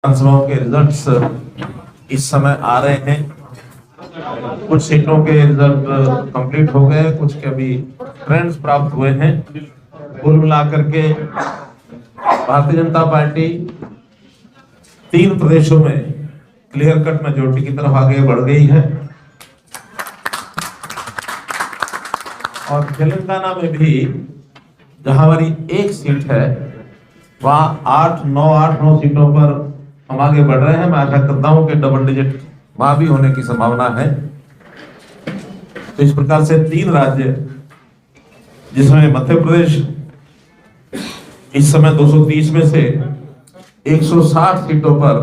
विधानसभाओं के रिजल्ट्स इस समय आ रहे हैं। कुछ सीटों के रिजल्ट कंप्लीट हो गए, कुछ के अभी ट्रेंड्स प्राप्त हुए हैं। कुल मिलाकर के भारतीय जनता पार्टी 3 प्रदेशों में क्लियर कट मेजोरिटी की तरफ आगे बढ़ गई है और तेलंगाना में भी जहां हमारी एक सीट है वहां 8-9 सीटों पर हम आगे बढ़ रहे हैं। मैं आशा करता हूं कि डबल डिजिट वहां भी होने की संभावना है। तो इस प्रकार से 3 राज्य जिसमें मध्य प्रदेश इस समय 230 में से 160 सीटों पर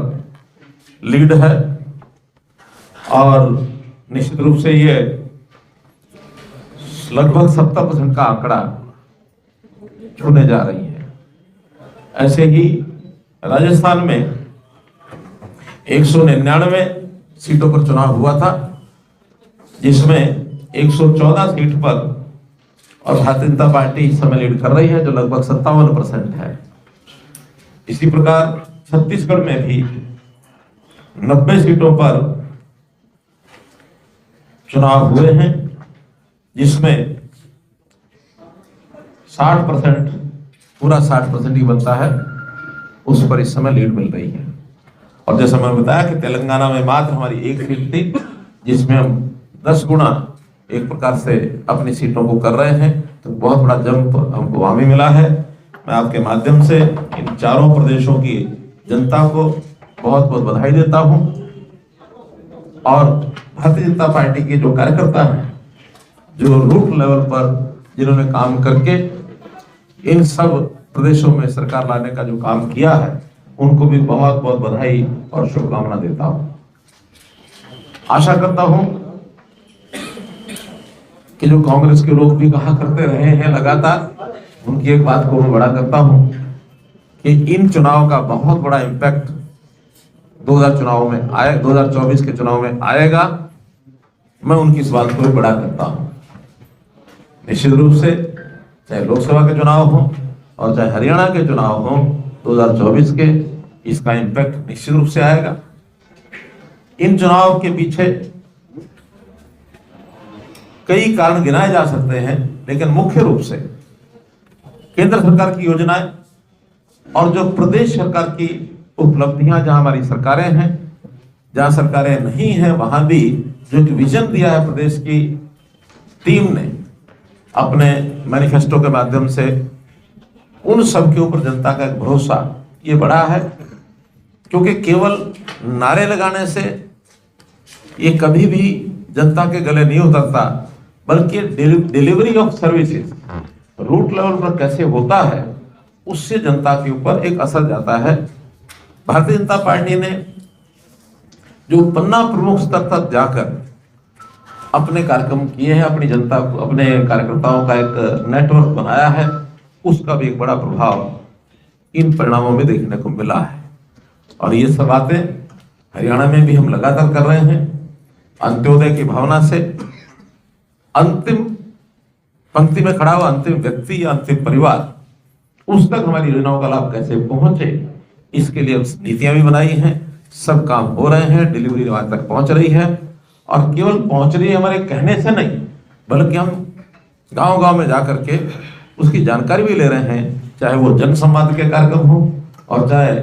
लीड है और निश्चित रूप से ये लगभग 70% का आंकड़ा छूने जा रही है। ऐसे ही राजस्थान में 199 सीटों पर चुनाव हुआ था, जिसमें 114 सीट पर और भारतीय जनता पार्टी इस समय लीड कर रही है, जो लगभग 57% है। इसी प्रकार छत्तीसगढ़ में भी 90 सीटों पर चुनाव हुए हैं, जिसमें 60% पूरा 60% ही बनता है, उस पर इस समय लीड मिल रही है। और जैसा मैंने बताया कि तेलंगाना में मात्र हमारी एक सीट थी, जिसमें हम 10 गुना एक प्रकार से अपनी सीटों को कर रहे हैं। तो बहुत बड़ा जंप हमको वहां भी मिला है। मैं आपके माध्यम से इन चारों प्रदेशों की जनता को बहुत बहुत बधाई देता हूं और भारतीय जनता पार्टी के जो कार्यकर्ता हैं, जो रूट लेवल पर जिन्होंने काम करके इन सब प्रदेशों में सरकार लाने का जो काम किया है, उनको भी बहुत बहुत बधाई और शुभकामना देता हूं। आशा करता हूं कि जो कांग्रेस के लोग भी कहा करते रहे हैं लगातार, उनकी एक बात को मैं बड़ा करता हूं कि इन चुनाव का बहुत बड़ा इम्पैक्ट 2024 के चुनाव में आएगा। मैं उनकी इस बात को भी बड़ा करता हूं। निश्चित रूप से चाहे लोकसभा के चुनाव हो और चाहे हरियाणा के चुनाव हो 2024 के, इसका इम्पैक्ट निश्चित रूप से आएगा। इन चुनाव के पीछे कई कारण गिनाए जा सकते हैं, लेकिन मुख्य रूप से केंद्र सरकार की योजनाएं और जो प्रदेश सरकार की उपलब्धियां, जहां हमारी सरकारें हैं, जहां सरकारें नहीं हैं, वहां भी जो विजन दिया है प्रदेश की टीम ने अपने मैनिफेस्टो के माध्यम से, उन सब के ऊपर जनता का एक भरोसा ये बड़ा है। क्योंकि केवल नारे लगाने से ये कभी भी जनता के गले नहीं उतरता, बल्कि delivery of services root level पर कैसे होता है, उससे जनता के ऊपर एक असर जाता है। भारतीय जनता पार्टी ने जो पन्ना प्रमुख स्तर तक जाकर अपने कार्यक्रम किए हैं, अपनी जनता को, अपने कार्यकर्ताओं का एक नेटवर्क बनाया है, उसका भी एक बड़ा प्रभाव इन परिणामों में देखने को मिला है। और ये सब बातें हरियाणा में भी हम लगातार कर रहे हैं। अंत्योदय की भावना से अंतिम पंक्ति में खड़ा हुआ अंतिम व्यक्ति या अंतिम परिवार, उस तक हमारी योजनाओं का लाभ कैसे पहुंचे, इसके लिए नीतियां भी बनाई हैं। सब काम हो रहे हैं, डिलीवरी वहां तक पहुंच रही है। और केवल पहुंच रही है हमारे कहने से नहीं, बल्कि हम गांव-गांव में जाकर के उसकी जानकारी भी ले रहे हैं, चाहे वो जन संवाद के कार्यक्रम हो और चाहे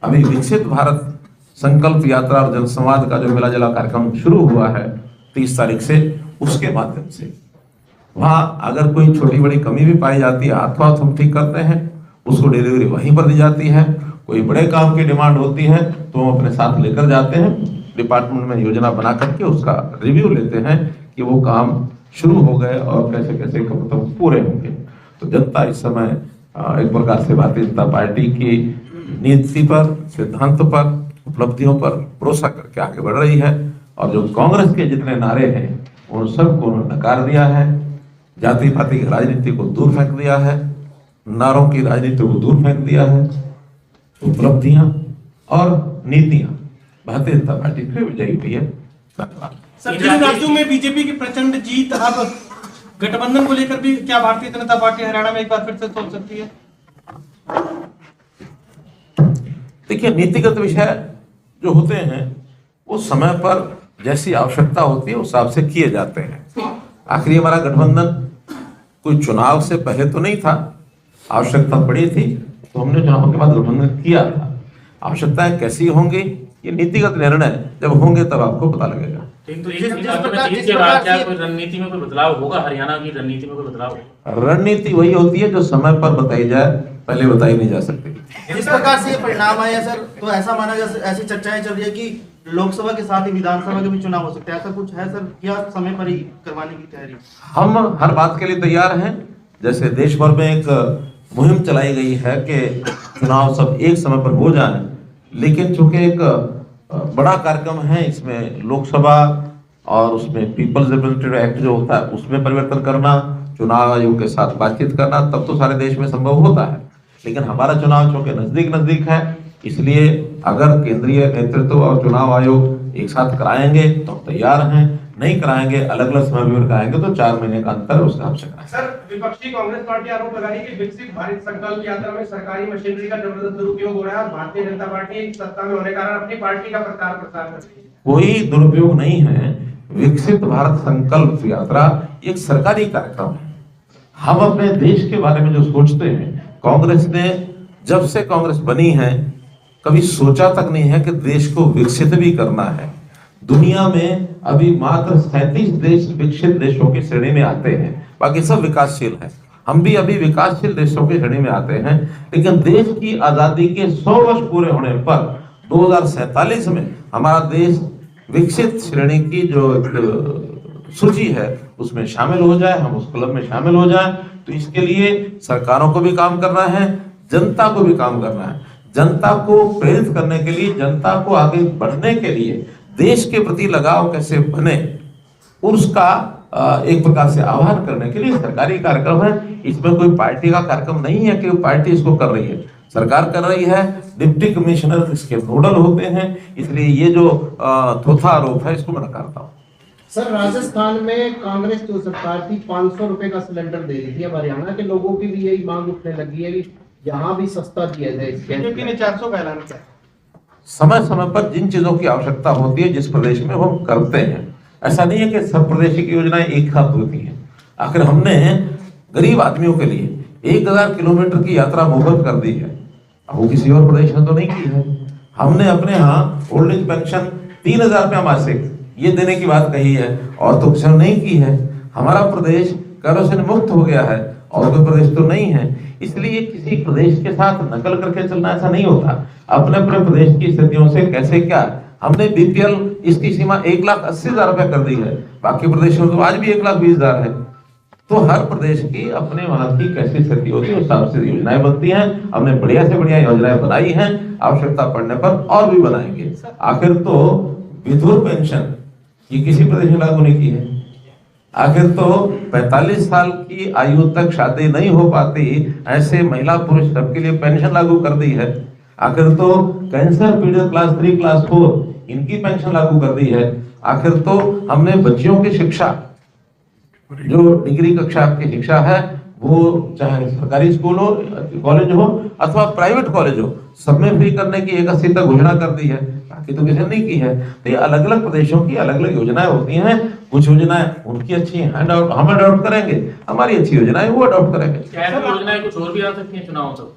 अभी विकसित भारत संकल्प यात्रा और जन संवाद का जो मिला जुला कार्यक्रम शुरू हुआ है 30 तारीख से, उसके माध्यम से वहां अगर कोई छोटी बड़ी कमी भी पाई जाती है, हाथों हाथ हम ठीक करते हैं, उसको डिलीवरी वहीं पर दी जाती है। कोई बड़े काम की डिमांड होती है तो हम अपने साथ लेकर जाते हैं, डिपार्टमेंट में योजना बना करके उसका रिव्यू लेते हैं कि वो काम शुरू हो गए और कैसे कैसे पूरे होंगे। तो जनता इस समय एक प्रकार से भारतीय जनता पार्टी की नीति पर, सिद्धांत पर, उपलब्धियों पर भरोसा करके आगे बढ़ रही है। और जो कांग्रेस के जितने नारे हैं उन सबको उन्होंने नकार दिया है। जाति पाति की राजनीति को दूर फेंक दिया है, नारों की राजनीति को दूर फेंक दिया है। उपलब्धियां और नीतियां भारतीय जनता पार्टी फिर विजयी हुई है। धन्यवाद। सर, जिन राज्यों में बीजेपी की प्रचंड जीत, अब गठबंधन को लेकर भी क्या भारतीय जनता पार्टी हरियाणा में एक बार फिर से सोच सकती है? देखिए, नीतिगत विषय जो होते हैं वो समय पर जैसी आवश्यकता होती है उस हिसाब से किए जाते हैं। आखिरी हमारा गठबंधन कोई चुनाव से पहले तो नहीं था, आवश्यकता पड़ी थी तो हमने चुनाव के बाद गठबंधन किया था। आवश्यकताएं कैसी होंगी ये नीतिगत निर्णय जब होंगे तब आपको पता लगेगा। तो जीत के बाद क्या कोई रणनीति में कोई बदलाव होगा? हरियाणा की रणनीति में कोई बदलाव? रणनीति वही होती है जो समय पर बताई जाए, पहले बताई नहीं जा सकती। जिस प्रकार से ये परिणाम आया सर, तो ऐसा माना जा, ऐसी चर्चाएं चल रही है कि लोकसभा के साथ ही विधानसभा के भी चुनाव हो सकते हैं, ऐसा कुछ है सर? या समय पर ही करवाने की तैयारी? हम हर बात के लिए तैयार हैं। जैसे देश भर में एक मुहिम चलाई गई है कि चुनाव सब एक समय पर हो जाए, लेकिन चूंकि एक बड़ा कार्यक्रम है, इसमें लोकसभा और उसमें पीपल्स रिप्रेजेंटेटिव एक्ट जो होता है उसमें परिवर्तन करना, चुनाव आयोग के साथ बातचीत करना, तब तो सारे देश में संभव होता है। लेकिन हमारा चुनाव चूंकि नजदीक है, इसलिए अगर केंद्रीय नेतृत्व और चुनाव आयोग एक साथ कराएंगे तो हम तैयार हैं, नहीं कराएंगे अलग अलग समय भी कराएंगे तो 4 महीने का अंतर है, उसके हिसाब से कराएंगे। सर, विपक्षी कांग्रेस पार्टी आरोप लगा रही है कि विकसित भारत संकल्प यात्रा में सरकारी मशीनरी का जबरदस्त दुरुपयोग हो रहा है। भारतीय जनता पार्टी सत्ता में होने के कारण अपनी पार्टी का प्रचार प्रसार कर रही है। कोई दुरुपयोग नहीं है। विकसित भारत संकल्प यात्रा एक सरकारी कार्यक्रम है। हम अपने देश के बारे में जो सोचते हैं, कांग्रेस ने जब से कांग्रेस बनी है कभी सोचा तक नहीं है कि देश को विकसित भी करना है। दुनिया में अभी मात्र 37 देश विकसित देशों की श्रेणी में आते हैं, बाकी सब विकासशील हैं। हम भी अभी विकासशील देशों की श्रेणी में आते हैं। लेकिन देश की आजादी के 100 वर्ष पूरे होने पर 2047 में हमारा देश विकसित श्रेणी की जो सूची है उसमें शामिल हो जाए, हम उस क्लब में शामिल हो जाए। तो इसके लिए सरकारों को भी काम करना है, जनता को भी काम करना है। जनता को प्रेरित करने के लिए, जनता को आगे बढ़ने के लिए, देश के प्रति लगाव कैसे बने उसका एक प्रकार से आह्वान करने के लिए सरकारी कार्यक्रम है। इसमें कोई पार्टी का कार्यक्रम नहीं है कि पार्टी इसको कर रही है, सरकार कर रही है। डिप्टी कमिश्नर इसके नोडल होते हैं, इसलिए ये जो थोथा आरोप है इसको मैं नकारता हूँ। सर, राजस्थान में कांग्रेस जो सरकार थी 500 रुपए का सिलेंडर दे रही थी, अब हरियाणा के लोगों की भी यही मांग उठने लगी है कि यहाँ भी सस्ता दिया जाए। बीजेपी ने 400 का ऐलान किया। समय समय पर जिन चीजों की आवश्यकता होती है जिस प्रदेश में वो हम करते हैं। ऐसा नहीं है कि सब प्रदेश की योजनाएं एक साथ होती हैं। आखिर हमने गरीब आदमियों के लिए 1000 किलोमीटर की यात्रा मुफ्त कर दी है, वो किसी और प्रदेश ने तो नहीं की है। हमने अपने यहाँ ओल्ड एज पेंशन 3000 रुपया मासिक ये देने की बात कही है, और तो किसी ने नहीं की है। हमारा प्रदेश करों से मुक्त हो गया है और कोई प्रदेश तो नहीं है। इसलिए किसी प्रदेश के साथ नकल करके चलना ऐसा नहीं होता। अपने अपने प्रदेश की स्थितियों से कैसे क्या, हमने बीपीएल इसकी सीमा 1,80,000 रुपए कर दी है, बाकी प्रदेशों में तो आज भी 1,20,000 है। तो हर प्रदेश की अपने वहां की कैसी स्थिति होती है उस हिसाब से योजनाएं बनती हैं। हमने बढ़िया से बढ़िया योजनाएं बनाई हैं, आवश्यकता पड़ने पर और भी बनाएंगे। आखिर तो विधवा पेंशन ये किसी प्रदेश में लागू नहीं की है। आखिर तो 45 साल की आयु तक शादी नहीं हो पाती ऐसे महिला पुरुष सबके लिए पेंशन लागू कर दी है। आखिर तो कैंसर पीड़ित क्लास 3 क्लास 4 इनकी पेंशन लागू कर दी है। आखिर तो हमने बच्चियों की शिक्षा, जो डिग्री कक्षा की शिक्षा है, वो चाहे सरकारी स्कूल हो, कॉलेज हो अथवा प्राइवेट कॉलेज हो, सब में फ्री करने की 81 तक घोषणा कर दी है, बाकी तो किसी ने नहीं की है। तो ये अलग अलग प्रदेशों की अलग अलग योजनाएं होती हैं। कुछ योजनाएं उनकी अच्छी हैं, हम अडॉप्ट करेंगे, हमारी अच्छी योजनाएं वो अडॉप्ट करेंगे। क्या योजनाएं कुछ और भी आ सकती हैं चुनाव तक?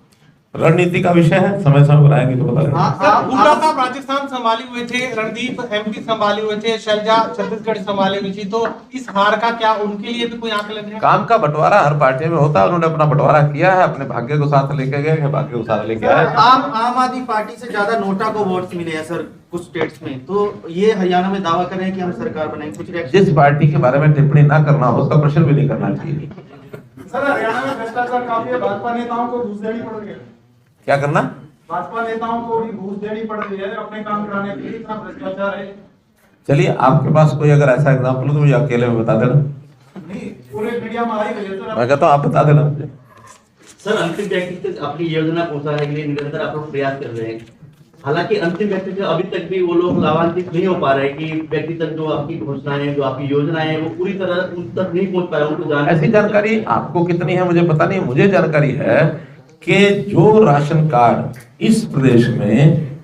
रणनीति का विषय है, समय समय पर आएंगे तो पता लगेगा। सर, बुमराह साहब राजस्थान संभाले हुए थे, रणदीप एमपी संभाले हुए थे, शैलजा छत्तीसगढ़ संभाले हुई थी, तो इस हार का क्या उनके लिए भी कोई आकलन है? काम का बंटवारा हर पार्टी में होता है, उन्होंने अपना बंटवारा किया है, अपने भाग्य को साथ लेके गए हैं, भाग्य को साथ लेके आए। आम आदमी पार्टी से ज्यादा नोटा को वोट्स मिले हैं सर कुछ स्टेट्स में, तो ये हरियाणा में दावा कर रहे हैं कि हम सरकार बनाएंगे। कुछ रिएक्शन? जिस पार्टी के बारे में टिप्पणी ना करना हो उसका प्रश्न भी नहीं करना चाहिए। सर, हरियाणा में भ्रष्टाचार काफी है, भाजपा नेताओं को घूस देनी पड़ रही है। क्या करना? भाजपा नेताओं को भी घूस देनी पड़ रही है अपने काम कराने के लिए, इतना भ्रष्टाचार है। चलिए, आपके पास कोई अगर ऐसा एग्जाम्पल हो तो मुझे अकेले में बता देना। नहीं, पूरे मीडिया में आई है सर। मैं कहता हूँ आप बता देना मुझे। सर, अंतिम व्यक्ति तक अपनी योजना पहुंचाने के लिए निरंतर आप लोग प्रयास कर रहे हैं, हालांकि अंतिम व्यक्ति तक अभी तक भी वो लोग लाभान्वित नहीं हो पा रहे कि व्यक्ति तक जो आपकी घोषणाएं हैं, जो आपकी योजनाएं हैं, वो पूरी तरह उन तक नहीं पहुंच पा रहे, उनको जानकारी। ऐसी जानकारी आपको कितनी है मुझे पता नहीं। मुझे जानकारी है कि जो राशन कार्ड इस प्रदेश में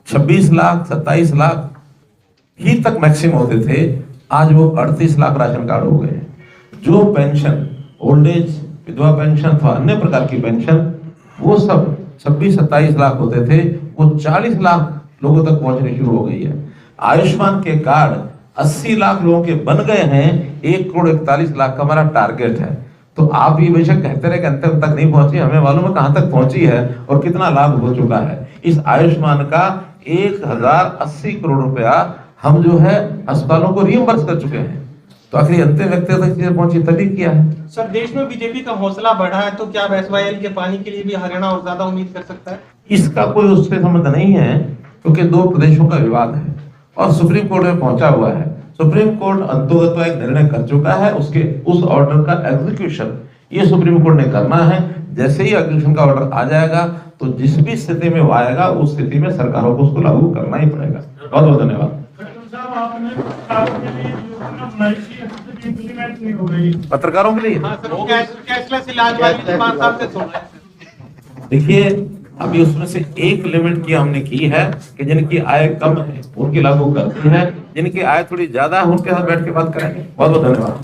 26 लाख 27 लाख ही तक मैक्सिमम होते थे, आज वो 38 लाख राशन कार्ड हो गए। जो पेंशन, ओल्ड एज, विधवा पेंशन अथवा अन्य प्रकार की पेंशन, वो सब 26-27 लाख होते थे, वो 40 लाख लोगों तक पहुंचनी शुरू हो गई है। आयुष्मान के कार्ड 80 लाख लोगों के बन गए हैं, 1,41,00,000 का हमारा टारगेट है। तो आप ये बेशक कहते रहे कि अंतिम तक नहीं पहुंची, हमें मालूम है कहां तक पहुंची है और कितना लाभ हो चुका है। इस आयुष्मान का 1080 करोड़ रुपया हम जो है अस्पतालों को रिइंबर्स कर चुके हैं। तो आखिर अंतिम व्यक्ति तक चीजें पहुंची तभी किया है। सर, देश में बीजेपी का हौसला बढ़ा है, तो क्या अब SYL के पानी के लिए भी हरियाणा और ज्यादा उम्मीद कर सकता है? इसका कोई उससे संबंध नहीं है, क्योंकि दो प्रदेशों का विवाद है और सुप्रीम कोर्ट में पहुंचा हुआ है। सुप्रीम कोर्ट अंतोगत एक निर्णय कर चुका है, उसके उस ऑर्डर का एग्जीक्यूशन ये सुप्रीम कोर्ट ने करना है। जैसे ही एग्जीक्यूशन का ऑर्डर आ जाएगा तो जिस भी स्थिति में वो आएगा उस स्थिति में सरकारों को उसको लागू करना ही पड़ेगा। बहुत बहुत धन्यवाद। पत्रकारों के लिए हाँ सर, कैशलेस इलाज वाली 5 साल से सुन रहे हैं। देखिए, अभी उसमें से एक लिमिट की हमने की है कि जिनकी आय कम है उनकी लागू करती है, जिनकी आय थोड़ी ज्यादा है उनके साथ बैठ के बात करेंगे। बहुत बहुत धन्यवाद।